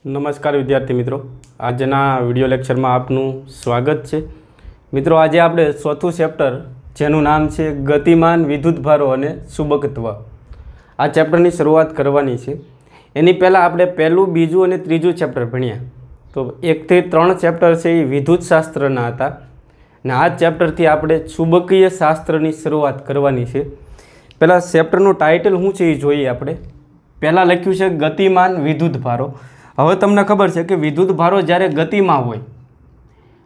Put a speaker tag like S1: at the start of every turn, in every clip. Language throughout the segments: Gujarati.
S1: नमस्कार विद्यार्थी मित्रों, आजना विडियो लेक्चर में आपनु स्वागत है। मित्रों, आज आप चौथुं चेप्टर जेनु नाम है गतिमान विद्युतभारो अने चुंबकत्व, आ चेप्टर की शुरुआत करवानी है। एनी पहला आपणे पहलू, बीजू और तीजू चेप्टर भण्या। तो 1 થી 3 चेप्टर से विद्युत शास्त्रना हता ने आ चेप्टर थी आपणे चुंबकीय शास्त्रनी शुरुआत करवानी है। पहला चेप्टरनुं टाइटल शुं छे ए जोईए आपणे। पहला लख्युं छे गतिमान विद्युतभारो। हवे तमने खबर है कि विद्युतभारो ज्यारे गति में होय,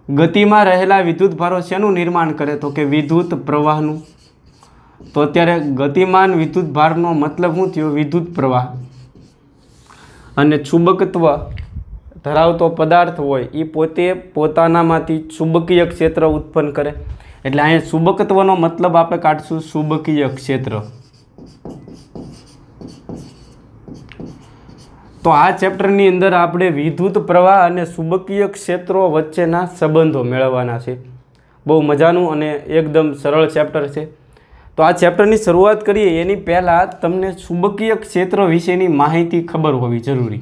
S1: गति में रहेला विद्युतभारो शेनु निर्माण करे तो कि विद्युत प्रवाहनु। तो अत्यारे गतिमान विद्युतभारनो मतलब शुं थयो? विद्युत प्रवाह। अने चुंबकत्व धरावतो पदार्थ होय ई पोते पोतानामांथी चुंबकीय क्षेत्र उत्पन्न करे। एटले अहींया चुंबकत्वनो मतलब आपणे काढशुं चुंबकीय क्षेत्र। तो आ चेप्टरनी अंदर आपणे विद्युत प्रवाह अने चुंबकीय क्षेत्रों वच्चेना संबंधों मेळववाना छे। बहु मजानुं अने एकदम सरल चेप्टर छे। तो आ चेप्टरनी शरूआत करीए एनी पहेला तमने चुंबकीय क्षेत्र विशेनी माहिती खबर होवी जरूरी।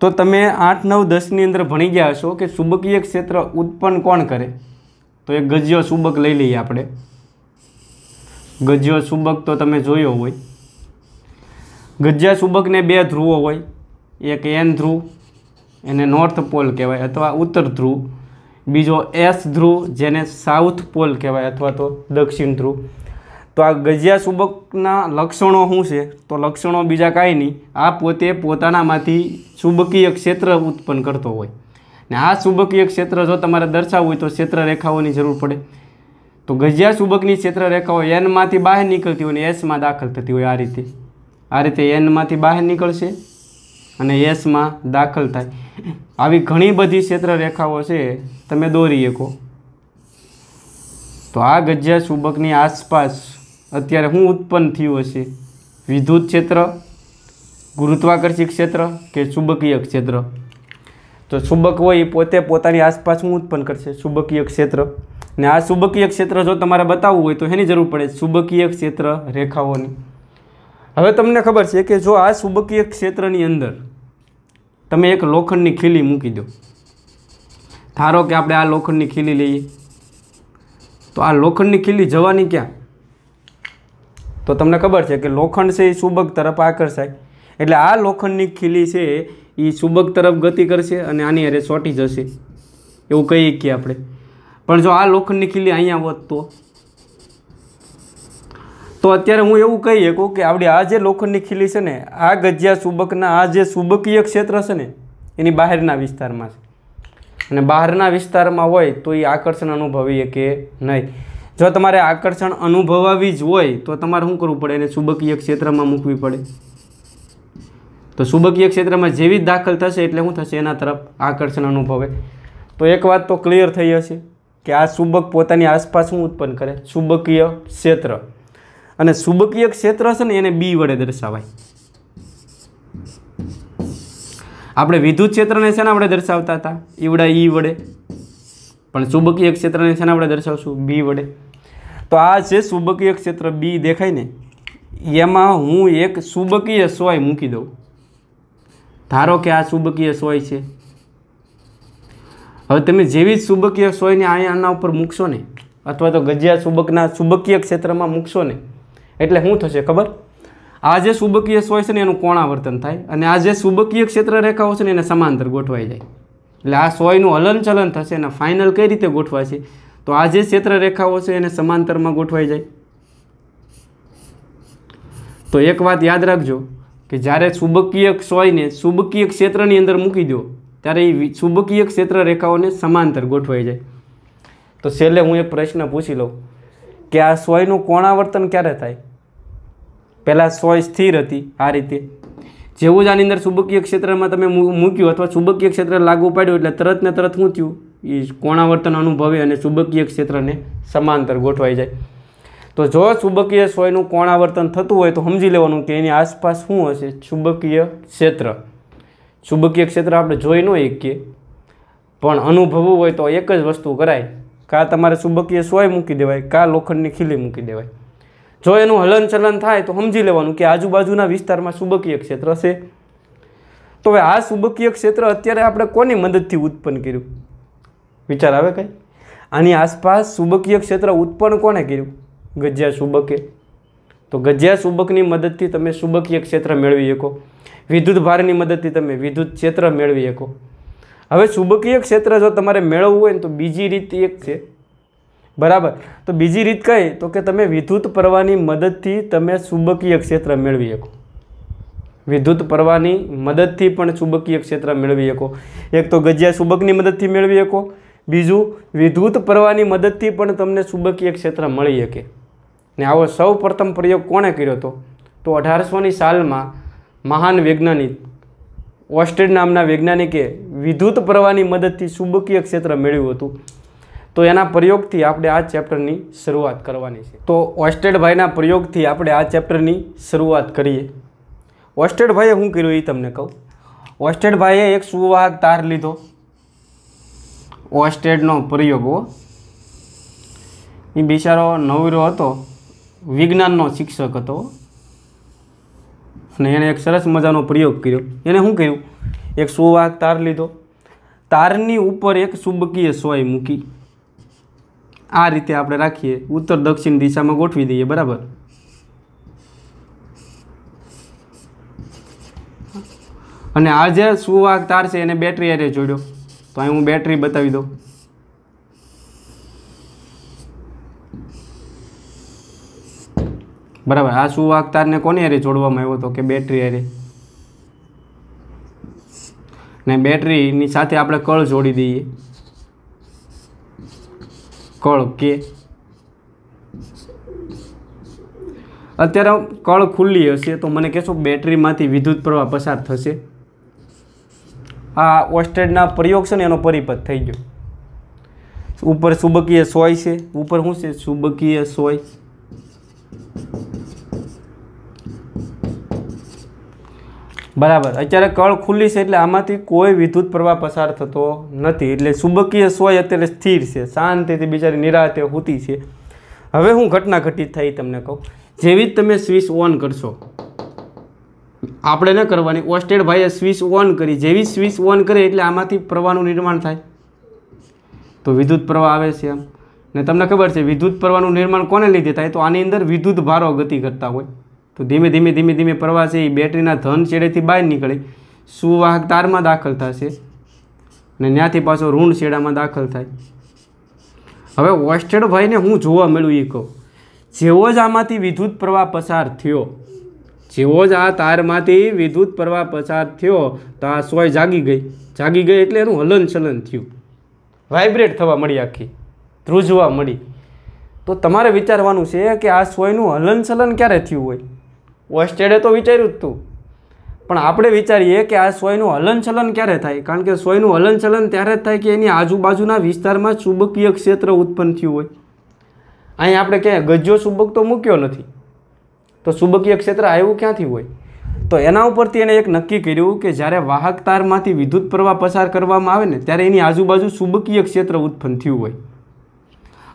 S1: तो तमे 8, 9, 10 नी अंदर भणी गया हशो कि चुंबकीय क्षेत्र उत्पन्न कोण करे। तो एक गज्जियो चुंबक लई लईए आपणे। गज्जियो चुंबक तो तमे जोयो होय। गज्जिया चुंबक ने 2 ध्रुवो होय, एक एन ध्रुव एने नॉर्थ पोल कहेवाय अथवा उत्तर ध्रुव, बीजो एस ध्रुव जेने साउथ पोल कहेवाय अथवा तो दक्षिण ध्रुव। तो आ गज्जिया चुंबकना लक्षणों शुं छे? तो लक्षणों बीजा कांई नहीं, आ पोते पोतानामांथी चुंबकीय क्षेत्र उत्पन्न करतो होय ने आ चुंबकीय क्षेत्र जो तमारे दर्शाववुं होय तो क्षेत्र रेखाओनी जरूर पड़े। तो गज्जिया चुंबकनी क्षेत्र रेखाओ एन मांथी बहार निकळती होय ने एस मां दाखल थती होय। आ रीते एन मांथी बहार निकळशे अने एस मां दाखल थाय। आवी घणी बधी क्षेत्र रेखाओ छे, तमे दोरी शको। तो आ गज्जिया चुंबकनी आसपास अत्यारे शुं उत्पन्न थयुं हशे? विद्युत क्षेत्र, गुरुत्वाकर्षित क्षेत्र के चुंबकीय क्षेत्र? तो चुंबक होय पोते पोतानी आसपास शुं उत्पन्न करशे? चुंबकीय क्षेत्र। ने आ चुंबकीय क्षेत्र जो तमारे बताववुं होय तो एनी जरूर पड़े चुंबकीय क्षेत्र रेखाओनी। हवे तमने खबर है कि जो आ चुंबकीय क्षेत्रनी अंदर तमे एक लोखंडनी खीली मूकी दो। धारो कि आपणे आ लोखंडनी खीली लईए, तो आ लोखंडनी खीली जवानी क्या? तो तमने खबर है कि लोखंड से चुंबक तरफ आकर्षाय एटले आ लोखंडनी खीली से ई चुंबक तरफ गति करशे अने आनी हारे ચોંટી जशे एवुं कहीए कि आपणे। पण जो आ लोखंडनी खीली अहींया होत तो अत्यारे हूँ एवं कही सकूँ कि आपणी आ जे लोखंडनी खीली छे ने आ गज्जिया चुंबकना आ जे चुंबकीय क्षेत्र छे ने एनी बहारना विस्तारमां छे अने बहारना विस्तारमां होय तो ए आकर्षण अनुभवीए के नहीं। जो तमारे आकर्षण अनुभवावी ज होय तो तमारे शुं करवुं पड़े? एने चुंबकीय क्षेत्रमां मूकवी पड़े। तो चुंबकीय क्षेत्रमां जेवी दाखल थशे एटले शुं थशे? एना तरफ आकर्षण अनुभवे। तो एक बात तो क्लियर थई हशे कि आ चुंबक पोतानी आसपास शुं उत्पन्न करे? चुंबकीय क्षेत्र। अने चुंबकीय क्षेत्र छे ने एने बी वडे दर्शावाय। आपणे विद्युत क्षेत्रने शेना वडे दर्शावता हता? ईवड़ा ई वडे। पण चुंबकीय क्षेत्रने शेना वडे दर्शावशुं? बी वडे। तो आ जे चुंबकीय क्षेत्र बी देखाय ने एमां हूँ एक चुंबकीय सोय मूकी दઉં। धारो कि आ चुंबकीय सोय छे। हवे तमे जेवी चुंबकीय सोयने आना उपर मूकशो ने अथवा तो गज्जिया चुंबकना चुंबकीय क्षेत्रमां मूकशो ने एटले शुं थशे खबर? आ जे चुंबकीय सोय छे ने एनुं कोणावर्तन थाय अने आ जे चुंबकीय क्षेत्र रेखाओ छे ने एने समांतर गोठवाई जाय। एटले आ सोयनुं हलनचलन थशे अने फाइनल कई रीते गोठवाशे? तो आ जे क्षेत्र रेखाओ छे एने समांतरमां गोठवाई जाय। तो एक बात याद राखजो कि ज्यारे चुंबकीय सोयने चुंबकीय क्षेत्रनी अंदर मूकी दो त्यारे ए चुंबकीय क्षेत्र रेखाओने समांतर गोठवाई जाय। तो छेल्ले हूँ एक प्रश्न पूछी लઉં कि आ सोयनुं कोणावर्तन क्यारे थाय? पहला सोय स्थिर हती आ रीते, जेवुं ज आनी अंदर चुंबकीय क्षेत्रमां तमे मूक्युं अथवा चुंबकीय क्षेत्र लागू पाड्युं एटले तरत ने तरत शुं थयुं? ए कोणावर्तन अनुभवे अने चुंबकीय क्षेत्रने समांतर गोठवाई जाय। तो जो चुंबकीय सोयनुं कोणावर्तन थतुं होय तो समजी लेवानुं कि एनी आसपास शुं हशे? चुंबकीय क्षेत्र। चुंबकीय क्षेत्र आपणे जोई न शकीए पण अनुभवવું હોય तो एक ज वस्तु कराय, का तमारे चुंबकीय सोय मूकी देवाय का लोखंडनी खीली मूकी देवाय। जो एनुं हलन चलन थाय तो समजी लेवानुं कि आजुबाजुना विस्तारमां चुंबकीय क्षेत्र छे। તો હવે આ ચુંબકીય ક્ષેત્ર અત્યારે આપણે કોની મદદથી ઉત્પન્ન કર્યું? વિચાર આવે કંઈ? આની આસપાસ ચુંબકીય ક્ષેત્ર ઉત્પન્ન કોણે કર્યું? ગજિયા ચુંબકે. તો ગજિયા ચુંબકની મદદથી તમે ચુંબકીય ક્ષેત્ર મેળવી શકો. વિદ્યુત ભારની મદદથી તમે વિદ્યુત ક્ષેત્ર મેળવી શકો. હવે ચુંબકીય ક્ષેત્ર જો તમારે મેળવવું હોય ને તો બીજી રીત એક છે, બરાબર? તો બીજી રીત કઈ? તો કે તમે વિદ્યુત પ્રવાહની મદદથી તમે ચુંબકીય ક્ષેત્ર મેળવી શકો. વિદ્યુત પ્રવાહની મદદથી પણ ચુંબકીય ક્ષેત્ર મેળવી શકો. એક તો ગજિયા ચુંબકની મદદથી મેળવી શકો, બીજું વિદ્યુત પ્રવાહની મદદથી પણ તમને ચુંબકીય ક્ષેત્ર મળી શકે. ને આવો સૌ પ્રથમ પ્રયોગ કોણે કર્યો હતો? તો 1800ની સાલમાં મહાન વૈજ્ઞાનિક ઓસ્ટેડ નામના વૈજ્ઞાનિકે વિદ્યુત પ્રવાહની મદદથી ચુંબકીય ક્ષેત્ર મેળવ્યું હતું. તો એના પ્રયોગથી આપણે આ ચેપ્ટરની શરૂઆત કરવાની છે. તો ઓસ્ટેડભાઈના પ્રયોગથી આપણે આ ચેપ્ટરની શરૂઆત કરીએ. ઓસ્ટેડભાઈએ શું કર્યું એ તમને કહું. ઓસ્ટેડભાઈએ એક સુવાહક તાર લીધો. ઓસ્ટેડનો પ્રયોગ, એ બિચારો નવરો હતો, વિજ્ઞાનનો શિક્ષક હતો, અને એણે એક સરસ મજાનો પ્રયોગ કર્યો. એણે શું કર્યું? એક સુવાહક તાર લીધો, તારની ઉપર એક ચુંબકીય સોય મૂકી. આ રીતે આપણે રાખીએ, ઉત્તર દક્ષિણ દિશામાં ગોઠવી દઈએ, બરાબર? અને આ જે સુવાહક તાર છે એને બેટરી હારે જોડ્યો. તો અહીં હું બેટરી બતાવી દઉં. બરાબર, આ સુવાહક તારને કોની હારે જોડવામાં આવ્યો હતો? કે બેટરી હારે. ને બેટરીની સાથે આપણે કળ જોડી દઈએ, કળ કે. અત્યારે કળ ખુલ્લી હશે તો મને કહેશો બેટરીમાંથી વિદ્યુત પ્રવાહ પસાર થશે? આ ઓસ્ટેડના પ્રયોગ છે ને એનો પરિપથ થઈ ગયો. ઉપર ચુંબકીય સોય છે, ઉપર શું છે? ચુંબકીય સોય. બરાબર, અત્યારે કળ ખુલ્લી છે એટલે આમાંથી કોઈ વિદ્યુત પ્રવાહ પસાર થતો નથી. એટલે ચુંબકીય સોય અત્યારે સ્થિર છે, શાંતિથી બિચારી નિરાતે સૂતી છે. હવે હું ઘટના ઘટિત થઈ તમને કહું. જેવી જ તમે સ્વિચ ઓન કરશો, આપણે ન કરવાની, ઓસ્ટેડભાઈએ સ્વિચ ઓન કરી. જેવી સ્વિચ ઓન કરે એટલે આમાંથી પ્રવાહનું નિર્માણ થાય. તો વિદ્યુત પ્રવાહ આવે છે આમ. ને તમને ખબર છે વિદ્યુત પ્રવાહનું નિર્માણ કોને લીધે થાય? તો આની અંદર વિદ્યુત ભારો ગતિ કરતા હોય. તો ધીમે ધીમે ધીમે ધીમે પ્રવાહ છે એ બેટરીના ધન છેડેથી બહાર નીકળે, સુવાહક તારમાં દાખલ થશે, અને ત્યાંથી પાછો ઋણ છેડામાં દાખલ થાય. હવે ઓસ્ટેડભાઈને હું જોવા મળ્યું એ કહું. જેવો જ આમાંથી વિદ્યુત પ્રવાહ પસાર થયો, જેવો જ આ તારમાંથી વિદ્યુત પ્રવાહ પસાર થયો તો આ સોય જાગી ગઈ. જાગી ગઈ એટલે એનું હલનચલન થયું, વાઇબ્રેટ થવા મળી, આખી ધ્રુજવા મળી. તો તમારે વિચારવાનું છે કે આ સોયનું હલનચલન ક્યારે થયું હોય? ઓસ્ટેડે તો વિચાર્યું જ હતું, પણ આપણે વિચારીએ કે આ સોયનું હલનચલન ક્યારે થાય? કારણ કે સોયનું હલનચલન ત્યારે જ થાય કે એની આજુબાજુના વિસ્તારમાં ચુંબકીય ક્ષેત્ર ઉત્પન્ન થયું હોય. અહીં આપણે ક્યાંય ગજ્યો ચુંબક તો મૂક્યો નથી, તો ચુંબકીય ક્ષેત્ર આવ્યું ક્યાંથી હોય? તો એના ઉપરથી એણે એક નક્કી કર્યું કે જ્યારે વાહક તારમાંથી વિદ્યુત પ્રવાહ પસાર કરવામાં આવે ને ત્યારે એની આજુબાજુ ચુંબકીય ક્ષેત્ર ઉત્પન્ન થયું હોય.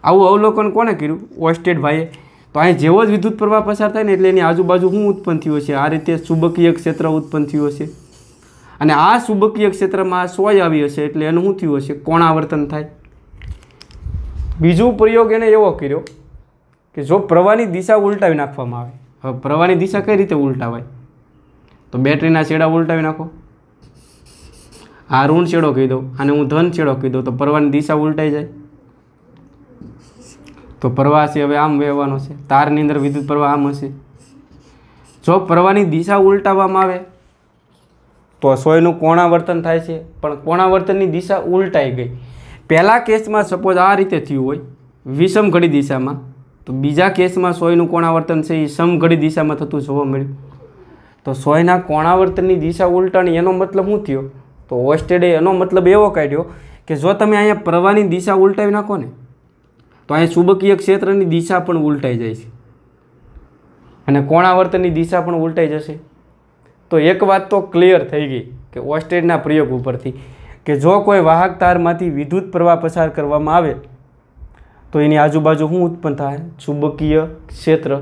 S1: આવું અવલોકન કોણે કર્યું? ઓસ્ટેડભાઈએ. તો અહીં જેવો જ વિદ્યુત પ્રવાહ પસાર થાય ને એટલે એની આજુબાજુ શું ઉત્પન્ન થયું હશે? આ રીતે ચુંબકીય ક્ષેત્ર ઉત્પન્ન થયું હશે. અને આ ચુંબકીય ક્ષેત્રમાં સોય આવી હશે એટલે એનું શું થયું હશે? કોણાવર્તન થાય. બીજો પ્રયોગ એણે એવો કર્યો કે જો પ્રવાહની દિશા ઉલટાવી નાખવામાં આવે. હવે પ્રવાહની દિશા કઈ રીતે ઉલટાવાય? તો બેટરીના છેડા ઉલટાવી નાખો. આ ઋણ છેડો કહી દઉં, અને હું ધન છેડો કહી દઉં, તો પ્રવાહની દિશા ઉલટાઈ જાય. તો પ્રવાહ છે હવે આમ વહેવાનો છે, તારની અંદર વિદ્યુત પ્રવાહ આમ હશે. જો પ્રવાહની દિશા ઉલટાવવામાં આવે તો સોયનું કોણાવર્તન થાય છે, પણ કોણાવર્તનની દિશા ઉલટાઈ ગઈ. પહેલા કેસમાં સપોઝ આ રીતે થયું હોય વિષમ ઘડી દિશામાં, તો બીજા કેસમાં સોયનું કોણાવર્તન છે એ સમઘડી દિશામાં થતું જોવા મળ્યું. તો સોયના કોણાવર્તનની દિશા ઉલટાણી એનો મતલબ શું થયો? તો ઓસ્ટેડે એનો મતલબ એવો કાઢ્યો કે જો તમે અહીંયા પ્રવાહની દિશા ઉલટાવી નાખો ને તો અહીંયા ચુંબકીય ક્ષેત્રની દિશા પણ ઉલટાઈ જાય છે અને કોણાવર્તનની દિશા પણ ઉલટાઈ જશે. તો એક વાત તો ક્લિયર થઈ ગઈ કે ઓસ્ટેડના પ્રયોગ ઉપરથી કે જો કોઈ વાહક તારમાંથી વિદ્યુત પ્રવાહ પસાર કરવામાં આવે તો એની આજુબાજુ શું ઉત્પન્ન થાય? ચુંબકીય ક્ષેત્ર.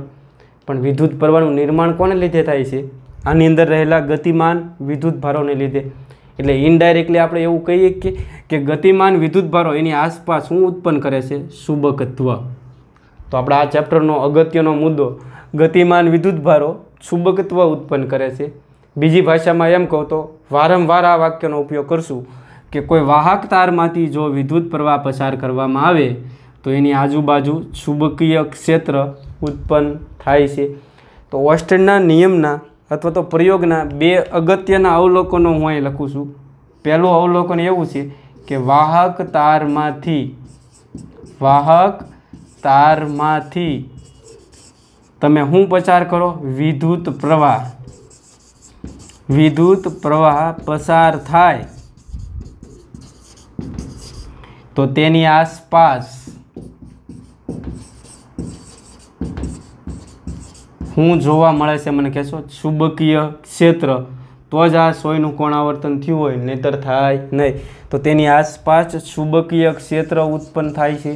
S1: પણ વિદ્યુત પ્રવાહનું નિર્માણ કોને લીધે થાય છે? આની અંદર રહેલા ગતિમાન વિદ્યુતભારોને લીધે। એટલે ઇનડાયરેક્ટલી આપણે એવું કહીએ કે ગતિમાન વિદ્યુતભારો એની આસપાસ શું ઉત્પન્ન કરે છે? ચુંબકત્વ। તો આપણા આ ચેપ્ટરનો અગત્યનો મુદ્દો ગતિમાન વિદ્યુતભારો ચુંબકત્વ ઉત્પન્ન કરે છે। બીજી ભાષામાં એમ કહો તો વારંવાર આ વાક્યનો ઉપયોગ કરશું કે કોઈ વાહક તારમાંથી જો વિદ્યુત પ્રવાહ પસાર કરવામાં આવે તો એની આજુબાજુ ચુંબકીય ક્ષેત્ર ઉત્પન્ન થાય છે। તો ઓસ્ટનના નિયમના અથવા તો પ્રયોગના બે અગત્યના અવલોકનો હું અહીં લખું છું। પહેલું અવલોકન એવું છે કે વાહક તારમાંથી તમે શું પસાર કરો? વિદ્યુત પ્રવાહ પસાર થાય તો તેની આસપાસ શું જોવા મળે છે? મને કહેશો ચુંબકીય ક્ષેત્ર। તો જ આ સોયનું કોણ આવર્તન થયું હોય, નહીતર થાય નહીં। તો તેની આસપાસ ચુંબકીય ક્ષેત્ર ઉત્પન્ન થાય છે।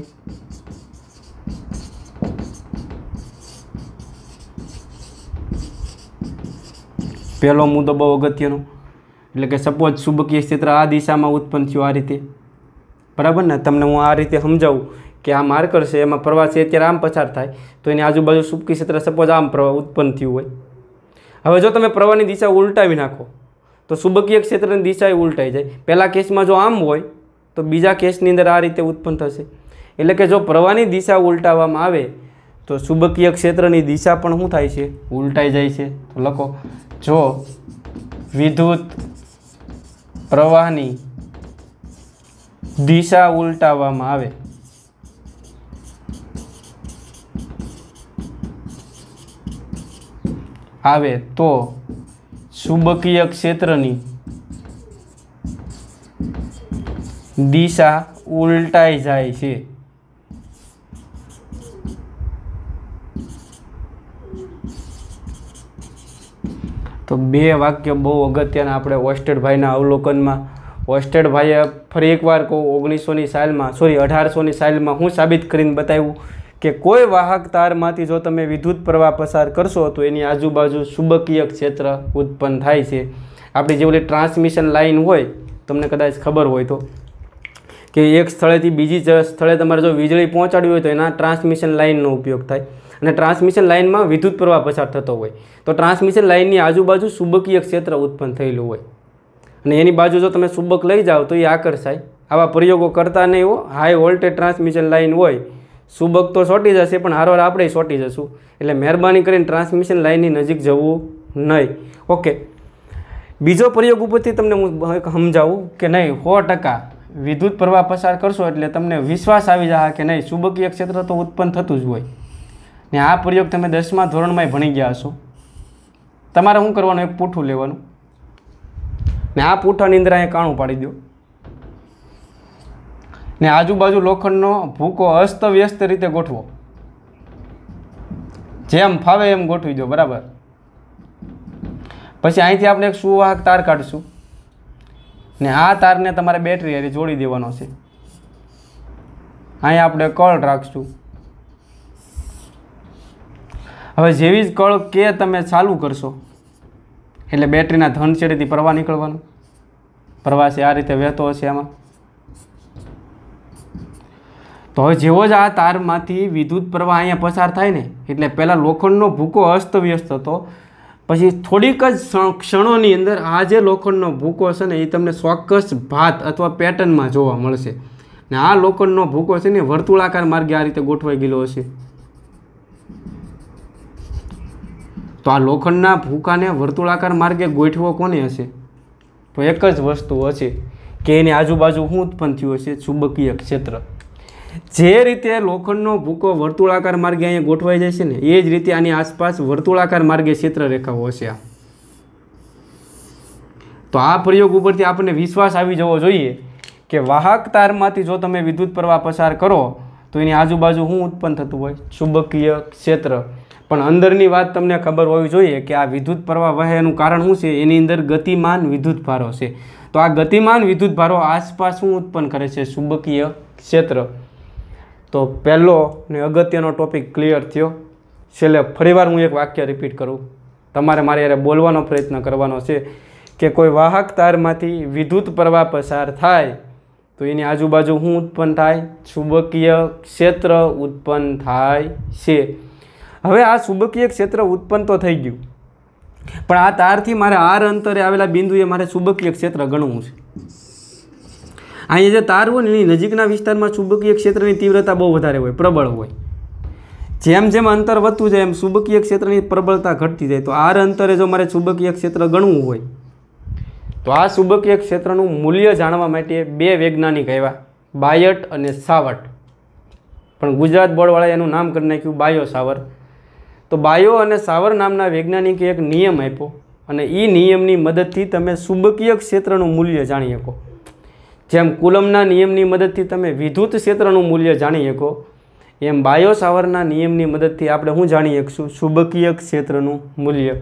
S1: પહેલો મુદ્દો બહુ અગત્યનો, એટલે કે સપોઝ ચુંબકીય ક્ષેત્ર આ દિશામાં ઉત્પન્ન થયું, આ રીતે, બરાબર ને? તમને હું આ રીતે સમજાવું કે આ માર્કર છે, એમાં પ્રવાહ છે અત્યારે આમ પસાર થાય તો એની આજુબાજુ ચુંબકીય ક્ષેત્ર સપોઝ આમ પ્રવાહ ઉત્પન્ન થયું હોય। હવે જો તમે પ્રવાહની દિશા ઉલટાવી નાખો તો ચુંબકીય ક્ષેત્રની દિશા ઉલટાઈ જાય। પહેલા કેસમાં જો આમ હોય તો બીજા કેસની અંદર આ રીતે ઉત્પન્ન થશે। એટલે કે જો પ્રવાહની દિશા ઉલટાવવામાં આવે તો ચુંબકીય ક્ષેત્રની દિશા પણ શું થાય છે? ઉલટાઈ જાય છે। તો લખો, જો વિદ્યુત પ્રવાહની દિશા ઉલટાવવામાં આવે તો ચુંબકીય ક્ષેત્રની દિશા ઉલટાઈ જાય છે। તો બે વાક્ય બહુ અગત્યના આપણે ઓસ્ટેડભાઈના અવલોકનમાં, ઓસ્ટેડભાઈએ ફરી એકવાર કહું 1800ની સાલમાં હું સાબિત કરીને બતાવ્યું કે કોઈ વાહક તારમાંથી જો તમે વિદ્યુત પ્રવાહ પસાર કરશો તો એની આજુબાજુ ચુંબકીય ક્ષેત્ર ઉત્પન્ન થાય છે। આપણી જે ઓલી ટ્રાન્સમિશન લાઇન હોય, તમને કદાચ ખબર હોય તો, કે એક સ્થળેથી બીજી સ્થળે તમારે જો વીજળી પહોંચાડવી હોય તો એના ટ્રાન્સમિશન લાઇનનો ઉપયોગ થાય, અને ટ્રાન્સમિશન લાઇનમાં વિદ્યુત પ્રવાહ પસાર થતો હોય તો ટ્રાન્સમિશન લાઇનની આજુબાજુ ચુંબકીય ક્ષેત્ર ઉત્પન્ન થયેલું હોય, અને એની બાજુ જો તમે ચુંબક લઈ જાઓ તો એ આકર્ષાય। આવા પ્રયોગો કરતા નહીં હો। હાઈ વોલ્ટેજ ટ્રાન્સમિશન લાઇન હોય, ચુંબક તો ચોંટી જશે પણ હારવાર આપણે ચોંટી જશું। એટલે મહેરબાની કરીને ટ્રાન્સમિશન લાઇનની નજીક જવું નહીં। ઓકે, બીજો પ્રયોગ ઉપરથી તમને હું સમજાવું કે નહીં 100% વિદ્યુત પ્રવાહ પસાર કરશો એટલે તમને વિશ્વાસ આવી જાય કે નહીં ચુંબકીય ક્ષેત્ર તો ઉત્પન્ન થતું જ હોય। ને આ પ્રયોગ તમે 10મા ધોરણમાં ભણી ગયા હશો। તમારે શું કરવાનું? એક પૂઠું લેવાનું ને આ પૂઠાની અંદર અહીંયા કાણું પાડી દો ને આજુબાજુ લોખંડનો ભૂકો અસ્તવ્યસ્ત રીતે ગોઠવો, જેમ ફાવે એમ ગોઠવી દો, બરાબર? પછી અહીંથી આપણે એક સુવાહક તાર કાઢશું ને આ તારને તમારે બેટરી હારે જોડી દેવાનો છે। અહીંયા આપણે કળ રાખશું। હવે જેવી જ કળ કે તમે ચાલુ કરશો એટલે બેટરીના ધન છેડેથી પ્રવાહ નીકળવાનો, પ્રવાહ છે આ રીતે વહેતો હશે આમાં। તો હવે જેવો જ આ તારમાંથી વિદ્યુત પ્રવાહ અહીંયા પસાર થાય ને એટલે પહેલાં લોખંડનો ભૂકો અસ્તવ્યસ્ત હતો, પછી થોડીક જ ક્ષણોની અંદર આ જે લોખંડનો ભૂકો છે ને એ તમને ચોક્કસ ભાત અથવા પેટર્નમાં જોવા મળશે, ને આ લોખંડનો ભૂકો છે ને વર્તુળાકાર માર્ગે આ રીતે ગોઠવાઈ ગયેલો હશે। તો આ લોખંડના ભૂકાને વર્તુળાકાર માર્ગે ગોઠવો કોને હશે? તો એક જ વસ્તુ હશે કે એની આજુબાજુ શું ઉત્પન્ન થયું હશે? ચુંબકીય ક્ષેત્ર। જે રીતે લોખંડનો ભૂકો વર્તુળાકાર માર્ગે અહીંયા ગોઠવાઈ જાય છે ને એ જ રીતે આની આસપાસ વર્તુળાકાર માર્ગે ક્ષેત્ર રેખાઓ હશે। તો આ પ્રયોગ ઉપરથી આપણને વિશ્વાસ આવી જવો જોઈએ કે વાહક તારમાંથી જો તમે વિદ્યુત પ્રવાહ પસાર કરો તો એની આજુબાજુ શું ઉત્પન્ન થતું હોય? ચુંબકીય ક્ષેત્ર। પણ અંદરની વાત તમને ખબર હોવી જોઈએ કે આ વિદ્યુત પ્રવાહ વહે એનું કારણ શું છે? એની અંદર ગતિમાન વિદ્યુત ભારો છે। તો આ ગતિમાન વિદ્યુત ભારો આસપાસ શું ઉત્પન્ન કરે છે? ચુંબકીય ક્ષેત્ર। તો પહેલો ને અગત્યનો ટોપિક ક્લિયર થયો। છેલ્લે ફરીવાર હું એક વાક્ય રિપીટ કરું તમારે મારે યારે બોલવાનો પ્રયત્ન કરવાનો છે કે કોઈ વાહક તારમાંથી વિદ્યુત પ્રવાહ પસાર થાય તો એની આજુબાજુ શું ઉત્પન્ન થાય? ચુંબકીય ક્ષેત્ર ઉત્પન્ન થાય છે। હવે આ ચુંબકીય ક્ષેત્ર ઉત્પન્ન તો થઈ ગયું, પણ આ તારથી મારે આર અંતરે આવેલા બિંદુએ મારે ચુંબકીય ક્ષેત્ર ગણવું છે। અહીંયા જે તાર હોય ને એની નજીકના વિસ્તારમાં ચુંબકીય ક્ષેત્રની તીવ્રતા બહુ વધારે હોય, પ્રબળ હોય। જેમ જેમ અંતર વધતું જાય એમ ચુંબકીય ક્ષેત્રની પ્રબળતા ઘટતી જાય। તો આર અંતરે જો મારે ચુંબકીય ક્ષેત્ર ગણવું હોય તો આ ચુંબકીય ક્ષેત્રનું મૂલ્ય જાણવા માટે બે વૈજ્ઞાનિક આવ્યા, બાયટ અને સાવર્ટ, પણ ગુજરાત બોર્ડવાળાએ એનું નામ કરી નાખ્યું બાયો સાવર। તો બાયો અને સાવર નામના વૈજ્ઞાનિકે એક નિયમ આપ્યો અને એ નિયમની મદદથી તમે ચુંબકીય ક્ષેત્રનું મૂલ્ય જાણી શકો। જેમ કુલમના નિયમની મદદથી તમે વિદ્યુત ક્ષેત્રનું મૂલ્ય જાણી શકો, એમ બાયો સાવરના નિયમની મદદથી આપણે શું જાણી શકશું? ચુંબકીય ક્ષેત્રનું મૂલ્ય।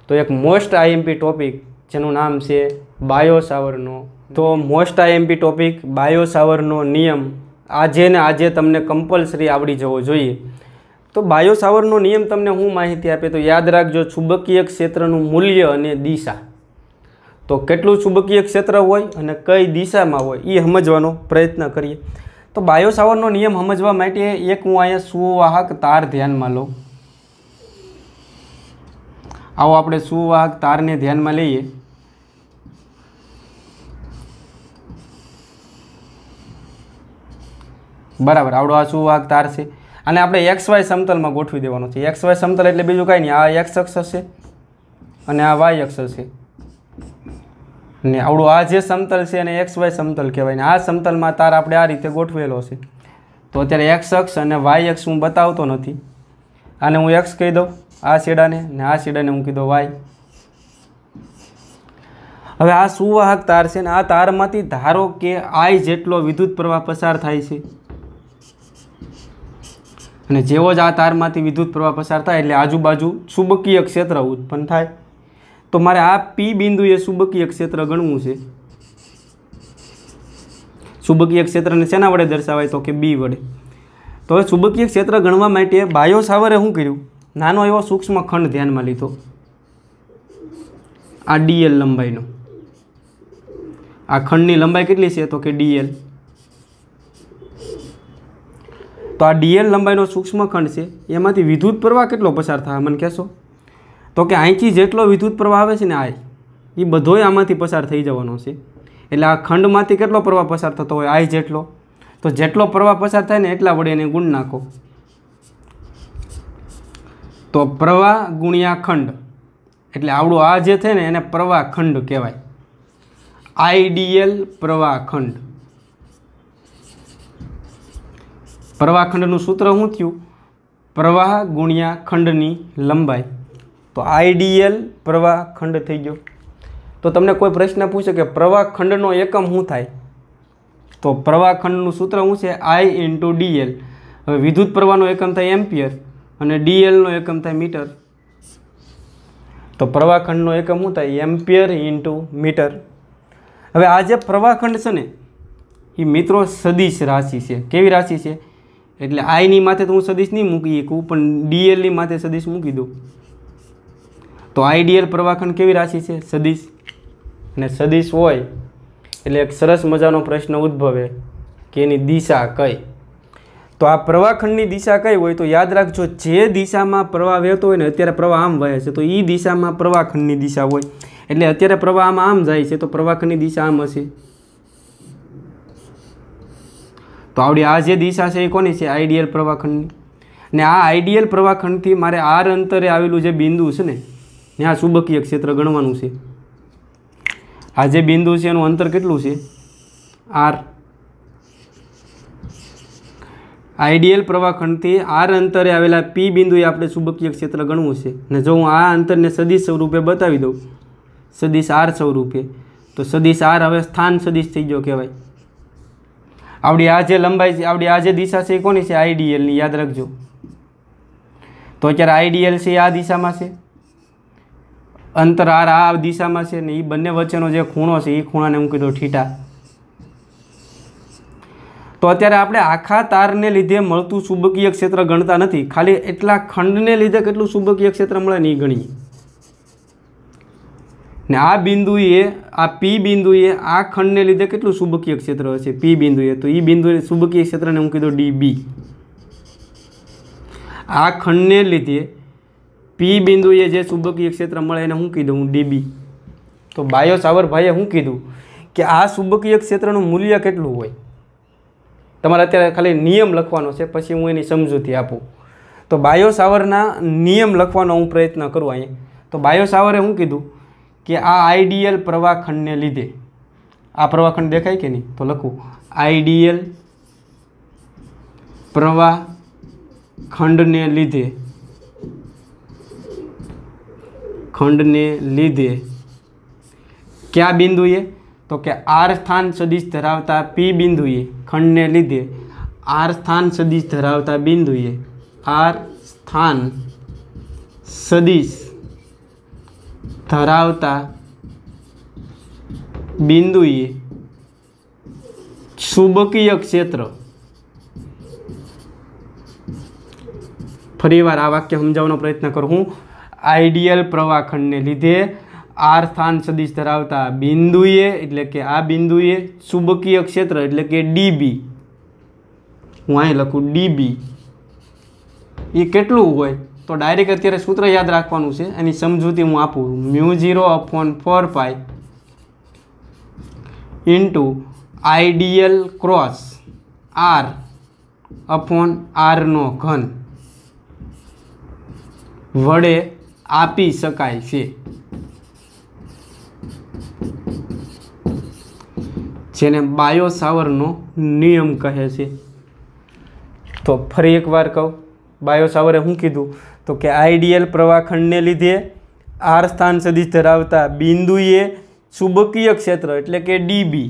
S1: તો એક મોસ્ટ આઈએમપી ટોપિક જેનું નામ છે બાયો સાવરનો, તો મોસ્ટ આઈએમપી ટોપિક બાયો સાવરનો નિયમ આજે ને આજે તમને કમ્પલસરી આવડી જવો જોઈએ। તો બાયો સાવરનો નિયમ તમને શું માહિતી આપે? તો યાદ રાખજો, ચુંબકીય ક્ષેત્રનું મૂલ્ય અને દિશા। તો કેટલું ચુંબકીય ક્ષેત્ર હોય અને કઈ દિશામાં હોય એ સમજવાનો પ્રયત્ન કરીએ। તો બાયો સાવરનો નિયમ સમજવા માટે એક હું અહીંયા સુવાહક તાર ધ્યાનમાં લઉં। આવો આપણે સુવાહક તારને ધ્યાનમાં લઈએ। બરાબર, આવડો આ સુવાહક તાર છે અને આપણે XY સમતલમાં ગોઠવી દેવાનો છે। XY સમતલ એટલે બીજું કાંઈ નહીં, આ X અક્ષ હશે અને આ Y અક્ષ હશે, ને આવડું આ જે સમતલ છે એને XY સમતલ કહેવાય। ને આ સમતલમાં તાર આપણે આ રીતે ગોઠવેલો છે। તો અત્યારે X અક્ષ અને Y અક્ષ હું બતાવતો નથી, આને હું X કહી દઉં આ છેડાને, ને આ છેડાને હું કહી દઉં Y। હવે આ સુવાહક તાર છે ને આ તારમાંથી ધારો કે I જેટલો વિદ્યુત પ્રવાહ પસાર થાય છે, અને જેવો જ આ તારમાંથી વિદ્યુત પ્રવાહ પસાર થાય એટલે આજુબાજુ ચુંબકીય ક્ષેત્ર ઉત્પન્ન થાય। તો મારે આ P બિંદુએ ચુંબકીય ક્ષેત્ર ગણવું છે। ચુંબકીય ક્ષેત્રને શેના વડે દર્શાવાય? તો કે B વડે। તો હવે ચુંબકીય ક્ષેત્ર ગણવા માટે બાયો સાવરે શું કર્યું? નાનો એવો સૂક્ષ્મ ખંડ ધ્યાનમાં લીધો, આ DL લંબાઈનો। આ ખંડની લંબાઈ કેટલી છે? તો કે DL। તો આ DL લંબાઈનો સૂક્ષ્મ ખંડ છે, એમાંથી વિદ્યુત પ્રવાહ કેટલો પસાર થાય મને કહેશો? તો કે અહીંથી જેટલો વિદ્યુત પ્રવાહ આવે છે ને I, એ બધોય આમાંથી પસાર થઈ જવાનો છે। એટલે આ ખંડમાંથી કેટલો પ્રવાહ પસાર થતો હોય? I જેટલો। તો જેટલો પ્રવાહ પસાર થાય ને એટલા વડે એને ગુણ નાખો। તો પ્રવાહ ગુણ્યા ખંડ એટલે આવડું આ જે છે ને એને પ્રવાહ ખંડ કહેવાય। IDL પ્રવાહ ખંડ। પ્રવાહ ખંડનું સૂત્ર શું થયું? પ્રવાહ ગુણ્યા ખંડની લંબાઈ। તો IDL પ્રવાહ ખંડ થઈ ગયો। તો તમને કોઈ પ્રશ્ન પૂછે કે પ્રવાહ ખંડનો એકમ શું થાય? તો પ્રવાહ ખંડનું સૂત્ર શું છે? I × DL। હવે વિદ્યુત પ્રવાહનો એકમ થાય એમ્પિયર અને DLનો એકમ થાય મીટર। તો પ્રવાહ ખંડનો એકમ શું થાય? Ampere × metre. હવે આ જે પ્રવાહ ખંડ છે ને એ મિત્રો સદિશ રાશિ છે। કેવી રાશિ છે? એટલે I ની માથે તો હું સદિશ નહીં મૂકી શકું, પણ DL ની માથે સદિશ મૂકી દઉં। તો IDL પ્રવાહખંડ કેવી રાશિ છે? સદિશ। અને સદિશ હોય એટલે એક સરસ મજાનો પ્રશ્ન ઉદ્ભવે કે એની દિશા કઈ? તો આ પ્રવાહખંડની દિશા કઈ હોય? તો યાદ રાખજો, જે દિશામાં પ્રવાહ વહેતો હોય ને, અત્યારે પ્રવાહ આમ વહે છે તો એ દિશામાં પ્રવાહખંડની દિશા હોય। એટલે અત્યારે પ્રવાહ આમ જાય છે તો પ્રવાહખંડની દિશા આમ હશે। તો આવડી આ જે દિશા છે એ કોની છે? IDL પ્રવાહખંડની। ને આ IDL પ્રવાહખંડથી મારે R અંતરે આવેલું જે બિંદુ છે ને ત્યાં ચુંબકીય ક્ષેત્ર ગણવાનું છે। આ જે બિંદુ છે એનું અંતર કેટલું છે? R। IDL પ્રવાહખંડથી R અંતરે આવેલા P બિંદુએ આપણે ચુંબકીય ક્ષેત્ર ગણવું છે। ને જો હું આ અંતરને સદિશ સ્વરૂપે બતાવી દઉં, સદિશ R સ્વરૂપે, તો સદિશ R હવે સ્થાન સદિશ થઈ ગયો કહેવાય। આવડી આ જે લંબાઈ છે, આવડી આ જે દિશા છે એ કોની છે? IDL ની, યાદ રાખજો। તો અત્યારે IDL છે આ દિશામાં છે, અંતર R આ દિશામાં છે, ને એ બંને વચ્ચેનો જે ખૂણો છે એ ખૂણાને હું કીધું થીટા। તો અત્યારે આપણે આખા તારને લીધે મળતું ચુંબકીય ક્ષેત્ર ગણતા નથી, ખાલી એટલા ખંડને લીધે કેટલું ચુંબકીય ક્ષેત્ર મળે ને એ ગણીએ। ने आ बिंदुए आ पी बिंदुए आ खंड ने लीधे केटलुं चुंबकीय क्षेत्र हशे पी बिंदुए तो ई बिंदुए चुंबकीय क्षेत्र ने हूँ कीधुं डी बी। आ खंड ने लीधे पी बिंदुए जे चुंबकीय क्षेत्र मळे एने हूँ कीधुं हूँ डी बी। तो बायो सावर भाईए हूँ कीधुं कि आ चुंबकीय क्षेत्रनुं मूल्य केटलुं होय। तमारे अत्यारे खाली नियम लखवानो छे पछी हूँ एनी समजूती आपूं। तो बायो सावरना नियम लखवानो हूँ प्रयत्न करूँ अहीं। तो बायो सावरे हूँ कीधुं कि आ आइडियल प्रवाह खंड ने लीधे आ प्रवाह खंड देखाय के नहीं तो लखूँ आइडियल प्रवाह खंड ने लीधे क्या बिंदुए तो कि आर स्थान सदिश धरावता पी बिंदुए खंड ने लीधे आर स्थान सदिश धरावता बिंदुए आर स्थान सदिश धरावता बिंदुए चुंबकीय क्षेत्र। फरीवार आ वाक्य समजावવાનો प्रयत्न करूँ। आइडियल प्रवाह खंड ने लीधे आर स्थान सदिश धरावता बिंदुए एटले के आ बिंदुए चुंबकीय क्षेत्र एटले के डीबी हूँ अहीं लखूँ डीबी ये केटलुं होय तो डायरेक्ट अत्यारे सूत्र याद राखवानुं छे एनी समजूती हूँ आपूं μ0/4π into ideal cross r/r no घन वडे आपी शकाय छे जेने बायो सावरनो नियम कहे छे। तो फरी एक बार कहूँ बायो सावरे हूँ कीधुं तो कि आइडियल प्रवाह खंड ने लीधे आर स्थान सदिश धरावता बिंदुए चुंबकीय क्षेत्र एटले के डीबी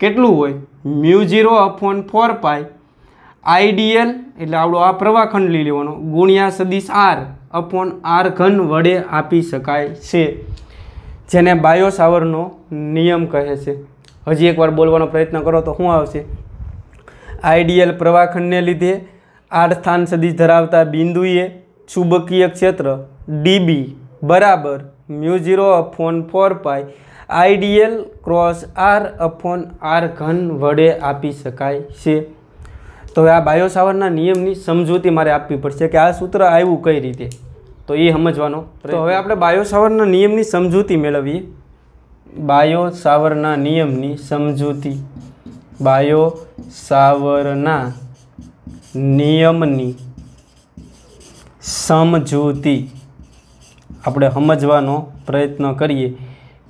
S1: केटलुं होय μ0/4π आइडियल एटले आवडो आ प्रवाह खंड लई लेवानो गुण્યા सदिश r/r घन वडे आपी शकाय छे जेने बायो सावरनो नियम कहे छे। हजी एक बार बोलवानो प्रयत्न करो तो शुं आवशे आइडियल प्रवाह खंड ने लीधे आर स्थान सदिश धरावता बिंदुए चुंबकीय क्षेत्र डीबी बराबर μ0/4π आइडियल क्रॉस r/r घन वडे आपी शकाय छे। तो आ बायो सावरना नियमनी समजूती मारे आपवी पड़शे कि आ सूत्र आव्युं कई रीते तो ये समजवानो। तो हवे आपणे बायो सावरना नियमनी समजूती मेळवीए। बायो सावरना नियमनी समजूती बायो सावरना नियमनी समजूती આપણે સમજવાનો પ્રયત્ન કરીએ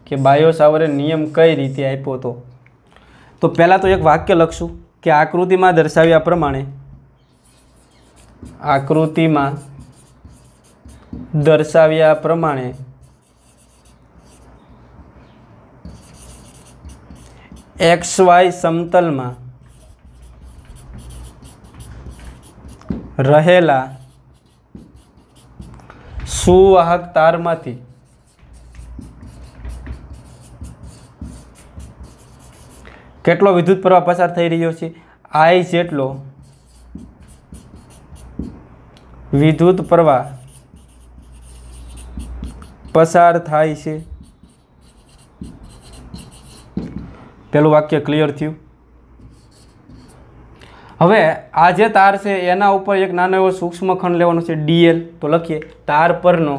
S1: કે બાયો સાવરે નિયમ કઈ રીતે આપ્યો હતો। તો પહેલાં તો એક વાક્ય લખશું કે આકૃતિમાં દર્શાવ્યા પ્રમાણે XY સમતલમાં रहेला सुवाहक तारमांथी केटलो विद्युत प्रवाह पसार थई रह्यो छे I जेटलो विद्युत प्रवाह पसार थाय छे। पहेलुं वाक्य क्लियर थयुं। हवे आ जे तार छे एना उपर एक नानो एवो सूक्ष्म खंड लेवानो छे डीएल। तो लखीए तार परनो